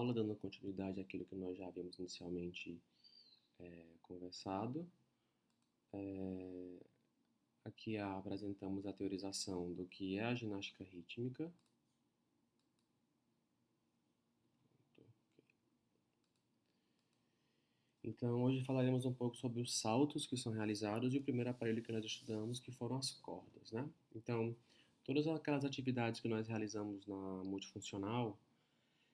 aula, dando continuidade àquilo que nós já havíamos inicialmente conversado. Aqui apresentamos a teorização do que é a ginástica rítmica. Então, hoje falaremos um pouco sobre os saltos que são realizados e o primeiro aparelho que nós estudamos, que foram as cordas, né? Então, todas aquelas atividades que nós realizamos na multifuncional,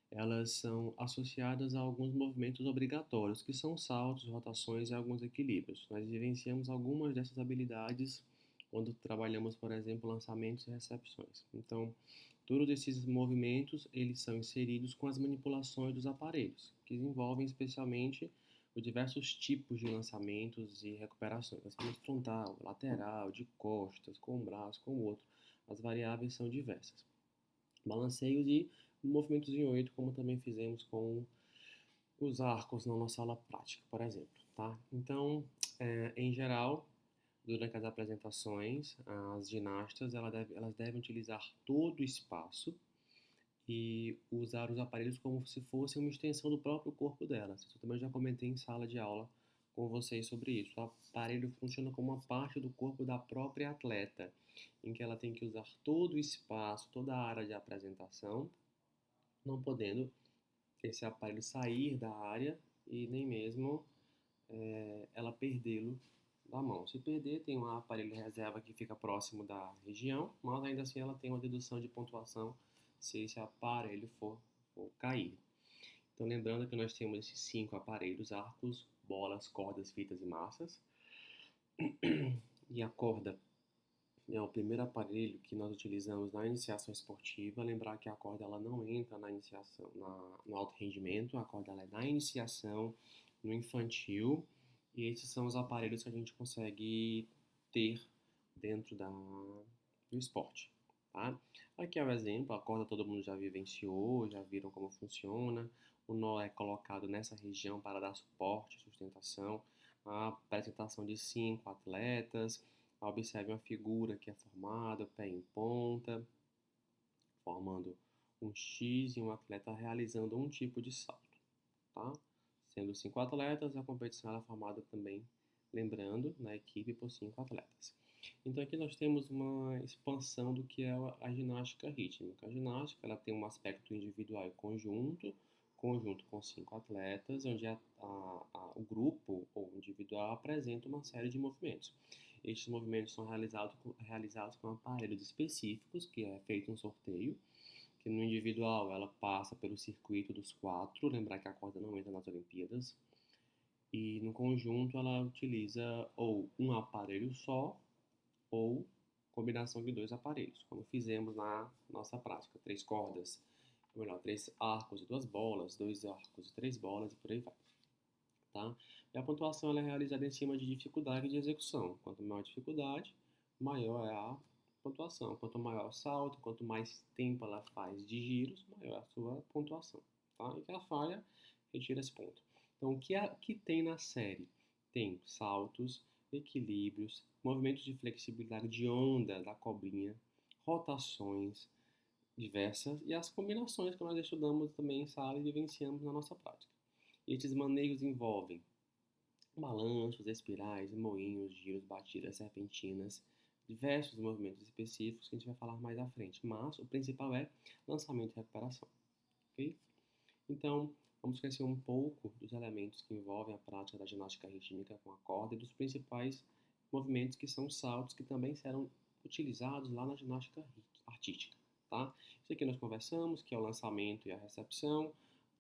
elas são associadas a alguns movimentos obrigatórios, que são saltos, rotações e alguns equilíbrios. Nós vivenciamos algumas dessas habilidades quando trabalhamos, por exemplo, lançamentos e recepções. Então, todos esses movimentos, eles são inseridos com as manipulações dos aparelhos, que envolvem especialmente os diversos tipos de lançamentos e recuperações, lançamento frontal, lateral, de costas, com um braço, com o outro. As variáveis são diversas. Balanceios e movimentos em 8, como também fizemos com os arcos na nossa aula prática, por exemplo, tá? Então, em geral, durante as apresentações, as ginastas elas devem utilizar todo o espaço e usar os aparelhos como se fosse uma extensão do próprio corpo delas. Isso eu também já comentei em sala de aula com vocês sobre isso. O aparelho funciona como uma parte do corpo da própria atleta, em que ela tem que usar todo o espaço, toda a área de apresentação, não podendo esse aparelho sair da área e nem mesmo ela perdê-lo da mão. Se perder, tem um aparelho de reserva que fica próximo da região, mas ainda assim ela tem uma dedução de pontuação se esse aparelho for cair. Então, lembrando que nós temos esses 5 aparelhos: arcos, bolas, cordas, fitas e massas. E a corda é o primeiro aparelho que nós utilizamos na iniciação esportiva. Lembrar que a corda ela não entra na iniciação, no alto rendimento, a corda ela é na iniciação, no infantil, e esses são os aparelhos que a gente consegue ter dentro do esporte. Tá? Aqui é o exemplo, a corda todo mundo já vivenciou, já viram como funciona. O nó é colocado nessa região para dar suporte, sustentação. A apresentação de 5 atletas. Observe uma figura que é formada, pé em ponta, formando um X e um atleta realizando um tipo de salto, tá? Sendo 5 atletas, a competição é formada também, lembrando, na equipe por 5 atletas. Então aqui nós temos uma expansão do que é a ginástica rítmica. A ginástica ela tem um aspecto individual e conjunto com 5 atletas, onde o grupo ou individual apresenta uma série de movimentos. Estes movimentos são realizados com aparelhos específicos, que é feito um sorteio, que no individual ela passa pelo circuito dos 4, lembrar que a corda não entra nas Olimpíadas, e no conjunto ela utiliza ou um aparelho só, ou combinação de 2 aparelhos, como fizemos na nossa prática, 3 cordas, ou melhor, 3 arcos e 2 bolas, 2 arcos e 3 bolas, e por aí vai. Tá? E a pontuação ela é realizada em cima de dificuldade de execução. Quanto maior a dificuldade, maior é a pontuação. Quanto maior o salto, quanto mais tempo ela faz de giros, maior é a sua pontuação. Tá? E que a falha, retira esse ponto. Então, o que tem na série? Tem saltos, equilíbrios, movimentos de flexibilidade de onda da cobrinha, rotações diversas e as combinações que nós estudamos também em sala e vivenciamos na nossa prática. E esses manejos envolvem balanços, espirais, moinhos, giros, batidas, serpentinas, diversos movimentos específicos que a gente vai falar mais à frente. Mas o principal é lançamento e recuperação. Ok? Então, vamos conhecer um pouco dos elementos que envolvem a prática da ginástica rítmica com a corda e dos principais movimentos que são saltos que também serão utilizados lá na ginástica artística. Tá? Isso aqui nós conversamos, que é o lançamento e a recepção.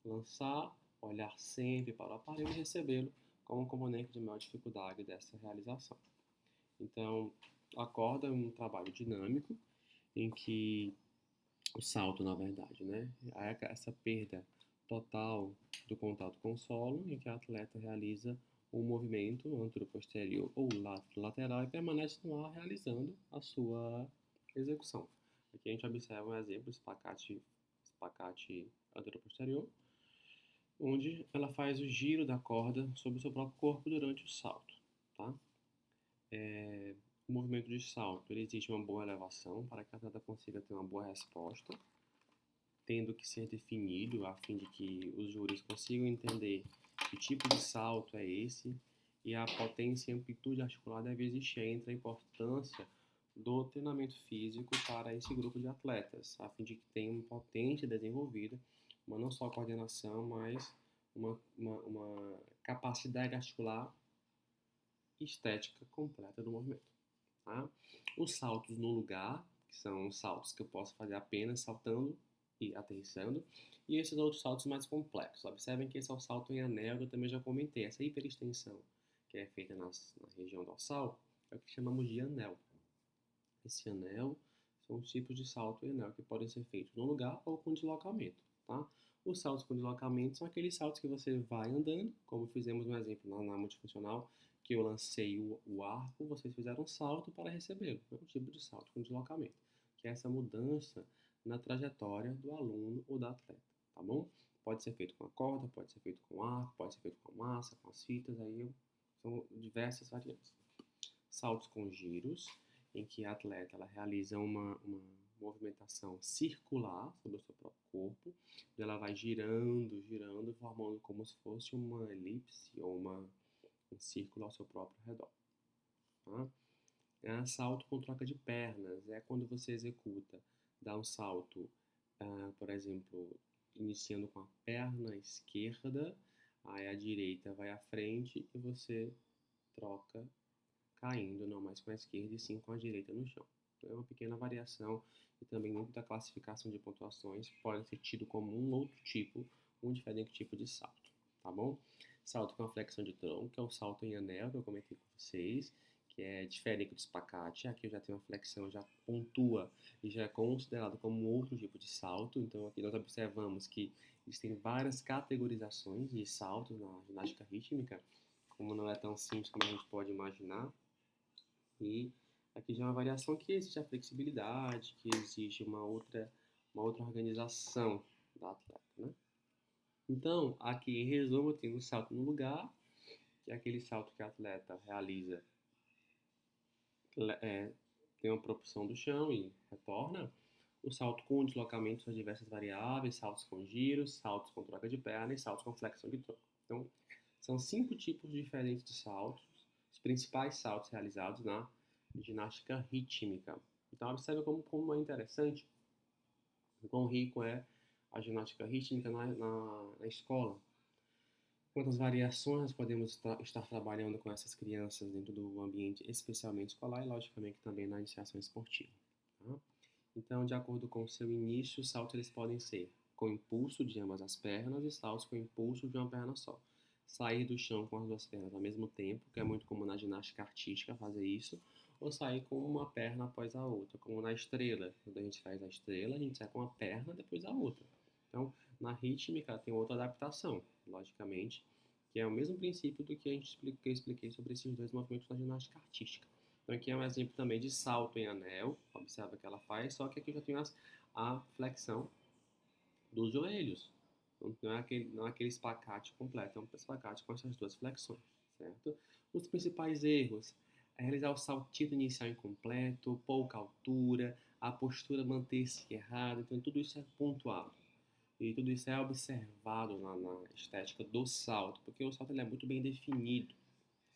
Lançar, olhar sempre para o aparelho e recebê-lo como um componente de maior dificuldade dessa realização. Então, a corda é um trabalho dinâmico em que o salto, na verdade, né, é essa perda total do contato com o solo, em que a atleta realiza um movimento anteroposterior ou lateral e permanece no ar realizando a sua execução. Aqui a gente observa um exemplo, espacate anteroposterior, onde ela faz o giro da corda sobre o seu próprio corpo durante o salto, tá? O movimento de salto, ele existe uma boa elevação para que a atleta consiga ter uma boa resposta. tendo que ser definido a fim de que os júris consigam entender que tipo de salto é esse e a potência e amplitude articular deve existir entre a importância do treinamento físico para esse grupo de atletas, a fim de que tenham potência desenvolvida, mas não só coordenação, mas uma capacidade articular estética completa do movimento. Tá? Os saltos no lugar, que são os saltos que eu posso fazer apenas saltando e aterrissando, e esses outros saltos mais complexos. Observem que esse é o salto em anel, que eu também já comentei. Essa hiperextensão que é feita na região dorsal é o que chamamos de anel. Esse anel são os tipos de salto em anel que podem ser feitos no lugar ou com deslocamento. Tá? Os saltos com deslocamento são aqueles saltos que você vai andando, como fizemos no exemplo na multifuncional, que eu lancei o arco, vocês fizeram um salto para recebê-lo. É um tipo de salto com deslocamento, que é essa mudança na trajetória do aluno ou da atleta, tá bom? Pode ser feito com a corda, pode ser feito com arco, pode ser feito com a massa, com as fitas, aí são diversas variantes. Saltos com giros, em que a atleta ela realiza uma movimentação circular sobre o seu próprio corpo, e ela vai girando, girando, formando como se fosse uma elipse ou um círculo ao seu próprio redor. Tá? Salto com troca de pernas é quando você executa, dá um salto, por exemplo, iniciando com a perna esquerda, aí a direita vai à frente e você troca caindo, não mais com a esquerda e sim com a direita no chão. Então, é uma pequena variação e também dentro da classificação de pontuações pode ser tido como um outro tipo, um diferente tipo de salto, tá bom? Salto com a flexão de tronco, que é o salto em anel que eu comentei com vocês, que é diferente do espacate. Aqui eu já tenho uma flexão, já pontua e já é considerado como um outro tipo de salto. Então aqui nós observamos que existem várias categorizações de saltos na ginástica rítmica, como não é tão simples como a gente pode imaginar. E aqui já é uma variação que existe a flexibilidade, que existe uma outra organização da atleta, né? Então, aqui em resumo, eu tenho o salto no lugar, que é aquele salto que a atleta realiza, é, tem uma propulsão do chão e retorna. O salto com deslocamento são diversas variáveis, saltos com giros, saltos com troca de perna e saltos com flexão de tronco. Então, são 5 tipos diferentes de saltos, os principais saltos realizados na ginástica rítmica. Então, observe como é interessante, quão rico é a ginástica rítmica na escola. Quantas variações nós podemos estar trabalhando com essas crianças dentro do ambiente especialmente escolar e, logicamente, também na iniciação esportiva. Tá? Então, de acordo com o seu início, os saltos eles podem ser com impulso de ambas as pernas e saltos com impulso de uma perna só. Sair do chão com as duas pernas ao mesmo tempo, que é muito comum na ginástica artística fazer isso, ou sair com uma perna após a outra, como na estrela. Quando a gente faz a estrela, a gente sai com uma perna depois a outra. Então, na rítmica tem outra adaptação, logicamente, que é o mesmo princípio do que que eu expliquei sobre esses dois movimentos na ginástica artística. Então aqui é um exemplo também de salto em anel, observa que ela faz, só que aqui eu já tenho a flexão dos joelhos. Não é aquele espacate completo, é um espacate com essas duas flexões, certo? Os principais erros é realizar o saltito inicial incompleto, pouca altura, a postura manter-se errada, então tudo isso é pontuado. E tudo isso é observado na estética do salto, porque o salto ele é muito bem definido,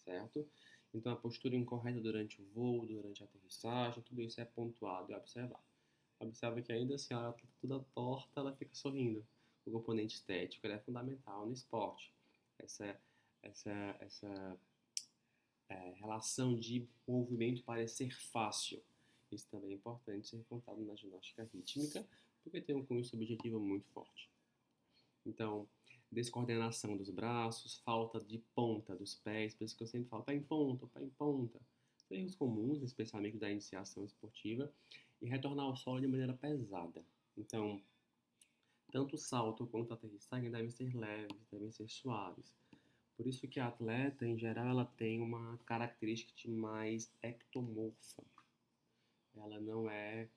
certo? Então a postura incorreta durante o voo, durante a aterrissagem, tudo isso é pontuado e observado. Observa que ainda assim, ela está toda torta, ela fica sorrindo. O componente estético é fundamental no esporte. Essa, essa relação de movimento parecer fácil. Isso também é importante ser contado na ginástica rítmica, porque tem um cunho subjetivo muito forte. Então, descoordenação dos braços, falta de ponta dos pés, por isso que eu sempre falo pé em ponta, pé em ponta. São erros comuns, especialmente da iniciação esportiva, e retornar ao solo de maneira pesada. Então, tanto o salto quanto a aterrissagem devem ser leves, devem ser suaves. Por isso que a atleta, em geral, ela tem uma característica de mais ectomorfa. Ela não é...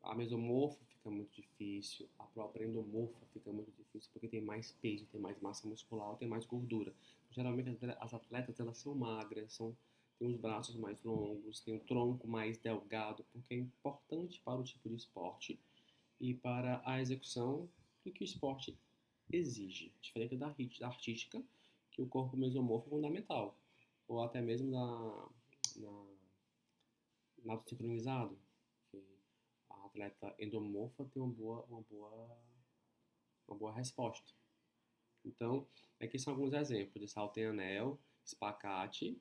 A mesomorfa fica muito difícil, a própria endomorfa fica muito difícil, porque tem mais peso, tem mais massa muscular, tem mais gordura. Geralmente as atletas elas são magras, têm os braços mais longos, têm o tronco mais delgado, porque é importante para o tipo de esporte e para a execução do que o esporte exige, diferente da artística, que o corpo mesomorfo é fundamental, ou até mesmo na, na sincronizado, que a atleta endomorfa tem uma boa resposta. Então, aqui são alguns exemplos de salto em anel, espacate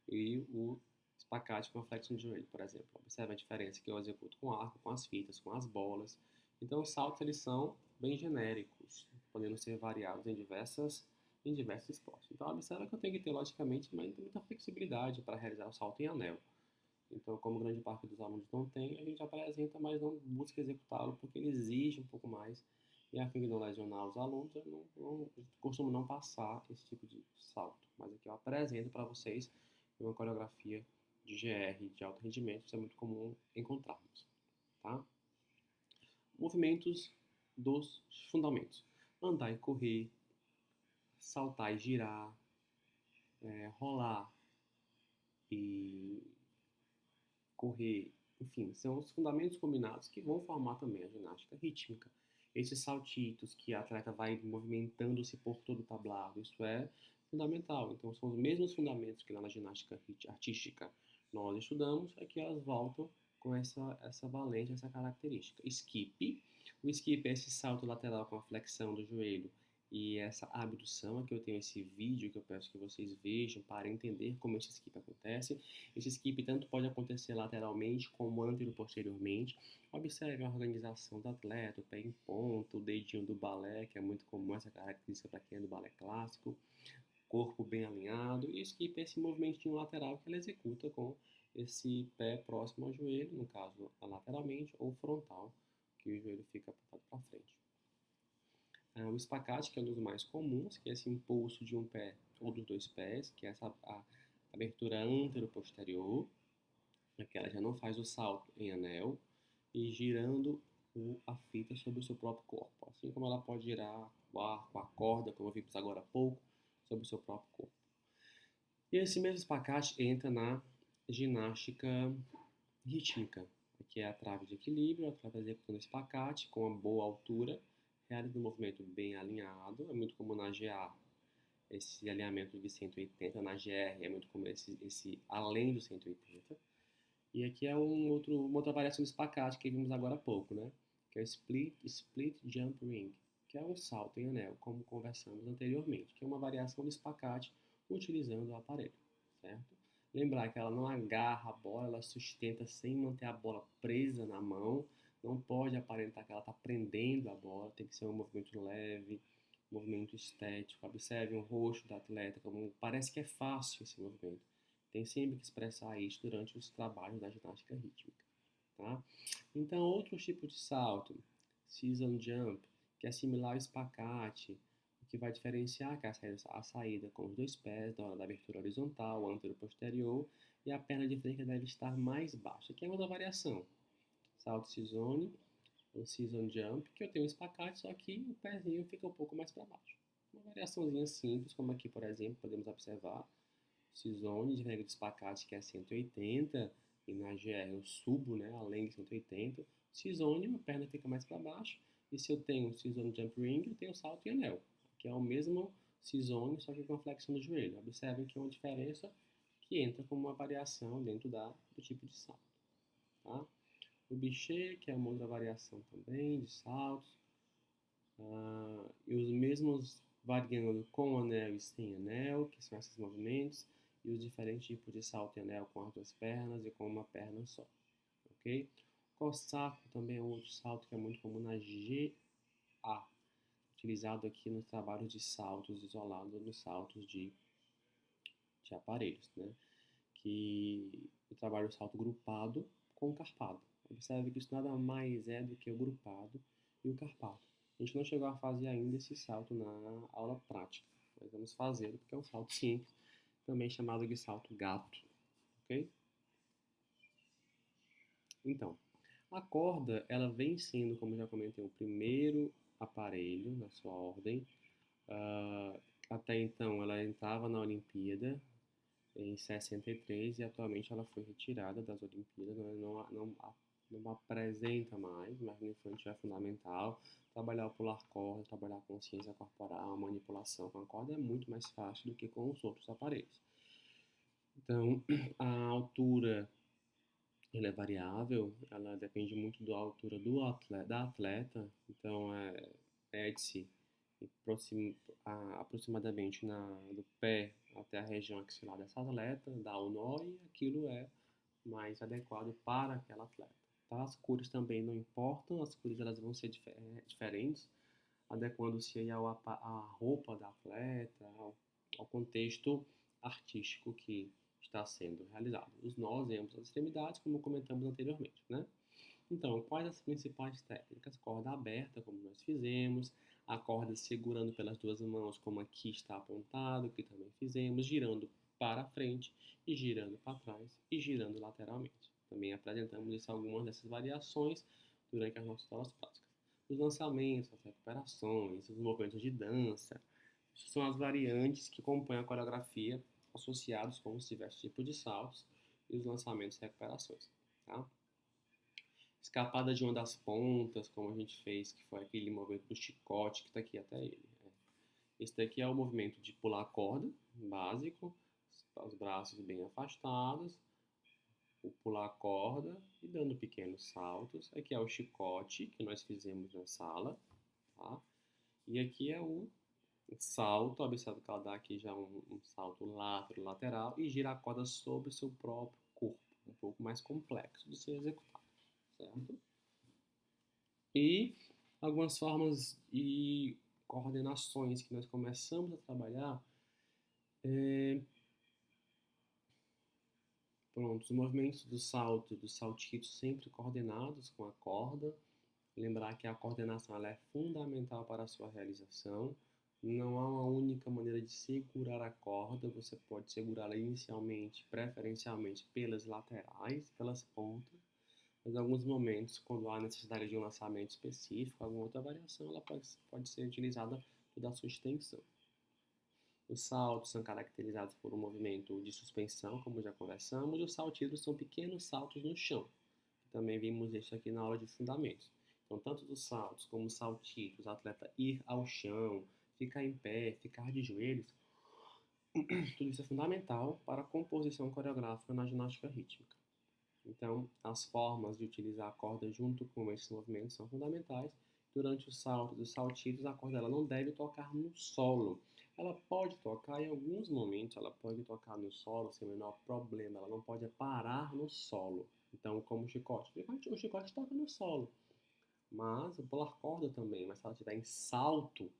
e o espacate com a flexão de joelho, por exemplo. Observe a diferença que eu executo com arco, com as fitas, com as bolas. Então, os saltos eles são bem genéricos, podendo ser variados em diversos esportes. Então, observa que eu tenho que ter, logicamente, muita flexibilidade para realizar o salto em anel. Então, como grande parte dos alunos não tem, a gente apresenta, mas não busca executá-lo porque ele exige um pouco mais. E a fim de não lesionar os alunos, eu costumo não passar esse tipo de salto. Mas aqui eu apresento para vocês uma coreografia de GR, de alto rendimento, isso é muito comum encontrarmos. Tá? Movimentos dos fundamentos. Andar e correr, saltar e girar, rolar e correr, enfim, são os fundamentos combinados que vão formar também a ginástica rítmica. Esses saltitos que a atleta vai movimentando-se por todo o tablado, isso é fundamental. Então, são os mesmos fundamentos que lá na ginástica artística nós estudamos, é que elas voltam com essa valência, essa característica. Skip, o skip é esse salto lateral com a flexão do joelho e essa abdução, aqui eu tenho esse vídeo que eu peço que vocês vejam para entender como esse skip acontece. Esse skip tanto pode acontecer lateralmente como antero-posteriormente. Observe a organização do atleta, o pé em ponta, o dedinho do balé, que é muito comum essa característica para quem é do balé clássico, corpo bem alinhado, e o skip é esse movimentinho lateral que ela executa com esse pé próximo ao joelho, no caso lateralmente, ou frontal, que o joelho fica apontado para frente. O espacate, que é um dos mais comuns, que é esse impulso de um pé ou dos dois pés, que é a abertura antero-posterior, que ela já não faz o salto em anel, e girando a fita sobre o seu próprio corpo. Assim como ela pode girar o arco, a corda, como vimos agora há pouco, sobre o seu próprio corpo. E esse mesmo espacate entra na ginástica rítmica, que é a trave de equilíbrio, a trave executando espacate com uma boa altura, realiza um movimento bem alinhado, é muito comum na GA esse alinhamento de 180, na GR é muito comum esse além do 180. E aqui é uma outra variação do espacate que vimos agora há pouco, né? Que é o split jump ring, que é um salto em anel, como conversamos anteriormente, que é uma variação do espacate utilizando o aparelho, certo? Lembrar que ela não agarra a bola, ela sustenta sem manter a bola presa na mão, não pode aparentar que ela está prendendo a bola, tem que ser um movimento leve, um movimento estético. Observe o rosto da atleta, como parece que é fácil esse movimento. Tem sempre que expressar isso durante os trabalhos da ginástica rítmica, tá? Então, outros tipos de salto, season jump, que é similar ao espacate, o que vai diferenciar que é a saída com os dois pés, na hora da abertura horizontal, antero-posterior, e a perna de frente deve estar mais baixa, que é outra variação. Salto season, ou season jump, que eu tenho um espacate, só que o pezinho fica um pouco mais para baixo. Uma variaçãozinha simples, como aqui, por exemplo, podemos observar, Season de regra de espacate que é 180 e na GR eu subo, né, além de 180. Season, a perna fica mais para baixo. E se eu tenho Season Jump Ring, eu tenho salto em anel, que é o mesmo Season, só que com a flexão do joelho. Observem que é uma diferença que entra como uma variação dentro do tipo de salto. Tá? O bichê, que é uma outra variação também de saltos. E os mesmos variando com anel e sem anel, que são esses movimentos, e os diferentes tipos de salto em anel com as duas pernas e com uma perna só, ok? Cossaco também é um outro salto que é muito comum na GA, utilizado aqui nos trabalhos de saltos isolados, nos saltos de aparelhos, né? Que o trabalho de salto grupado com carpado. Observe que isso nada mais é do que o grupado e o carpado. A gente não chegou a fazer ainda esse salto na aula prática, mas vamos fazê-lo porque é um salto simples, também chamado de salto gato, ok? Então, a corda, ela vem sendo, como eu já comentei, o primeiro aparelho na sua ordem. Até então, ela entrava na Olimpíada em 63 e atualmente ela foi retirada das Olimpíadas, não apresenta mais, mas no infantil é fundamental, trabalhar o pular corda, trabalhar a consciência corporal, a manipulação com a corda é muito mais fácil do que com os outros aparelhos. Então, a altura ela é variável, ela depende muito da altura da atleta, então mede-se aproximadamente do pé até a região axilar dessa atleta, dá o nó e aquilo é mais adequado para aquela atleta. Tá? As cores também não importam, as cores elas vão ser diferentes, adequando-se aí à roupa da atleta, ao contexto artístico que está sendo realizado. Os nós em ambas as extremidades, como comentamos anteriormente, né? Então, quais as principais técnicas? Corda aberta, como nós fizemos, a corda segurando pelas duas mãos, como aqui está apontado, que também fizemos, girando para frente e girando para trás e girando lateralmente. Também apresentamos isso, algumas dessas variações durante as nossas aulas práticas. Os lançamentos, as recuperações, os movimentos de dança, essas são as variantes que compõem a coreografia associados com os diversos tipos de saltos e os lançamentos e recuperações. Tá? Escapada de uma das pontas, como a gente fez, que foi aquele movimento do chicote, que está aqui até ele. Esse daqui é o movimento de pular a corda, básico, os braços bem afastados, o pular a corda e dando pequenos saltos. Aqui é o chicote, que nós fizemos na sala, tá? E aqui é o salto, observa que ela dá aqui já um salto lateral e gira a corda sobre o seu próprio corpo, um pouco mais complexo de ser executado, certo? E algumas formas e coordenações que nós começamos a trabalhar. Pronto, os movimentos do salto, dos saltitos sempre coordenados com a corda. Lembrar que a coordenação ela é fundamental para a sua realização. Não há uma única maneira de segurar a corda. Você pode segurá-la inicialmente, preferencialmente pelas laterais, pelas pontas. Mas em alguns momentos, quando há necessidade de um lançamento específico, alguma outra variação, ela pode ser utilizada toda a sua extensão. Os saltos são caracterizados por um movimento de suspensão, como já conversamos, e os saltitos são pequenos saltos no chão. Também vimos isso aqui na aula de fundamentos. Então, tanto os saltos como os saltitos, o atleta ir ao chão, ficar em pé, ficar de joelhos, tudo isso é fundamental para a composição coreográfica na ginástica rítmica. Então, as formas de utilizar a corda junto com esses movimentos são fundamentais. Durante os saltos e os saltitos, a corda ela não deve tocar no solo. Ela pode tocar em alguns momentos, ela pode tocar no solo sem o menor problema. Ela não pode parar no solo. Então, como o chicote toca no solo. Mas o pular corda também, mas se ela estiver em salto,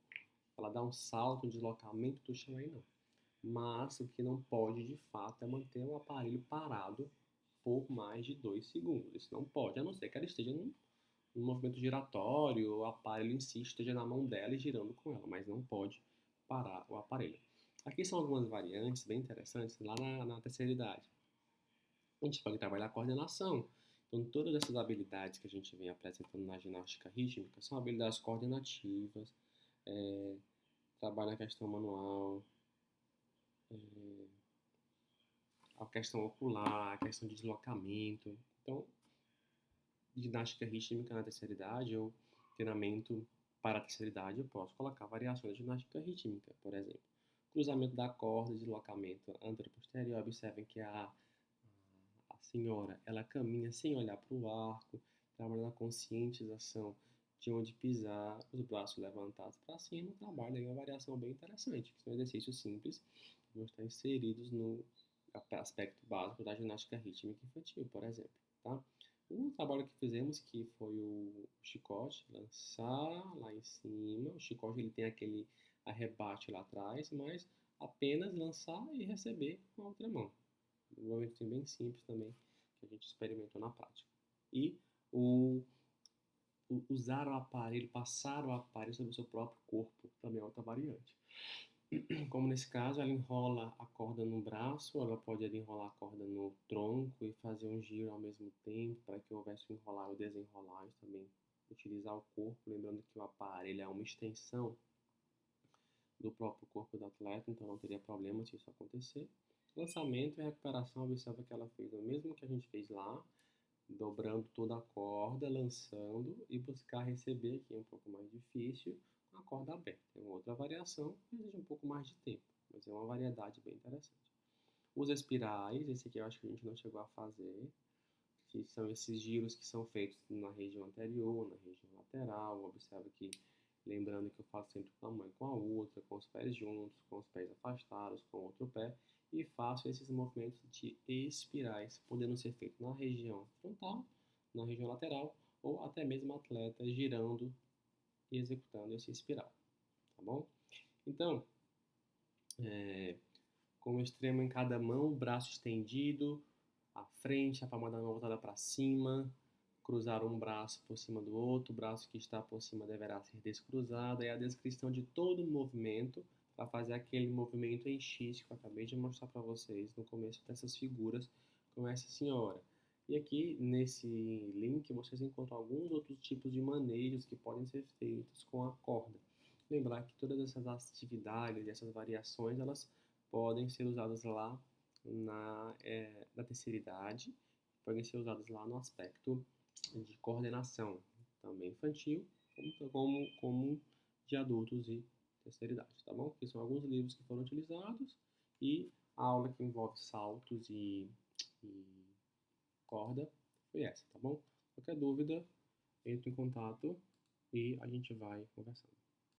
ela dá um salto, um deslocamento do chão aí não. Mas o que não pode de fato é manter o aparelho parado por mais de 2 segundos. Isso não pode, a não ser que ela esteja num movimento giratório, o aparelho em si esteja na mão dela e girando com ela, mas não pode parar o aparelho. Aqui são algumas variantes bem interessantes lá na terceira idade. A gente pode trabalhar a coordenação. Então, todas essas habilidades que a gente vem apresentando na ginástica rítmica são habilidades coordenativas, trabalho na questão manual, a questão ocular, a questão de deslocamento. Então, ginástica rítmica na terceira idade ou treinamento para a terceira idade, eu posso colocar variações de ginástica rítmica, por exemplo. Cruzamento da corda, deslocamento anteroposterior. Observem que a senhora, ela caminha sem olhar para o arco, trabalha na conscientização de onde pisar, os braços levantados para cima, trabalha aí uma variação bem interessante, que são exercícios simples que vão estar inseridos no aspecto básico da ginástica rítmica infantil, por exemplo, tá? O trabalho que fizemos, que foi o chicote, lançar lá em cima, o chicote ele tem aquele arrebate lá atrás, mas apenas lançar e receber com a outra mão. Um movimento bem simples também, que a gente experimentou na prática. E usar o aparelho, passar o aparelho sobre o seu próprio corpo, também é outra variante. Como nesse caso, ela enrola a corda no braço, ela pode enrolar a corda no tronco e fazer um giro ao mesmo tempo, para que houvesse o enrolar e o desenrolar, e também utilizar o corpo, lembrando que o aparelho é uma extensão do próprio corpo do atleta, então não teria problema se isso acontecer. Lançamento e recuperação, observa que ela fez o mesmo que a gente fez lá, dobrando toda a corda, lançando e buscar receber aqui é um pouco mais difícil com a corda aberta. É uma outra variação que exige um pouco mais de tempo, mas é uma variedade bem interessante. Os espirais, esse aqui eu acho que a gente não chegou a fazer, que são esses giros que são feitos na região anterior, na região lateral. Observa que, lembrando que eu faço sempre com a mão e com a outra, com os pés juntos, com os pés afastados, com o outro pé, e faço esses movimentos de espirais, podendo ser feito na região frontal, na região lateral, ou até mesmo atleta girando e executando esse espiral, tá bom? Então, com o extremo em cada mão, o braço estendido, à frente, a palma da mão voltada para cima, cruzar um braço por cima do outro, o braço que está por cima deverá ser descruzado, e a descrição de todo o movimento para fazer aquele movimento em X que eu acabei de mostrar para vocês no começo dessas figuras com essa senhora. E aqui nesse link vocês encontram alguns outros tipos de manejos que podem ser feitos com a corda. Lembrar que todas essas atividades, essas variações, elas podem ser usadas lá na terceira idade, podem ser usadas lá no aspecto de coordenação, também infantil, como de adultos e terceira idade, tá bom? Que são alguns livros que foram utilizados e a aula que envolve saltos e corda foi essa, tá bom? Qualquer dúvida, entre em contato e a gente vai conversando.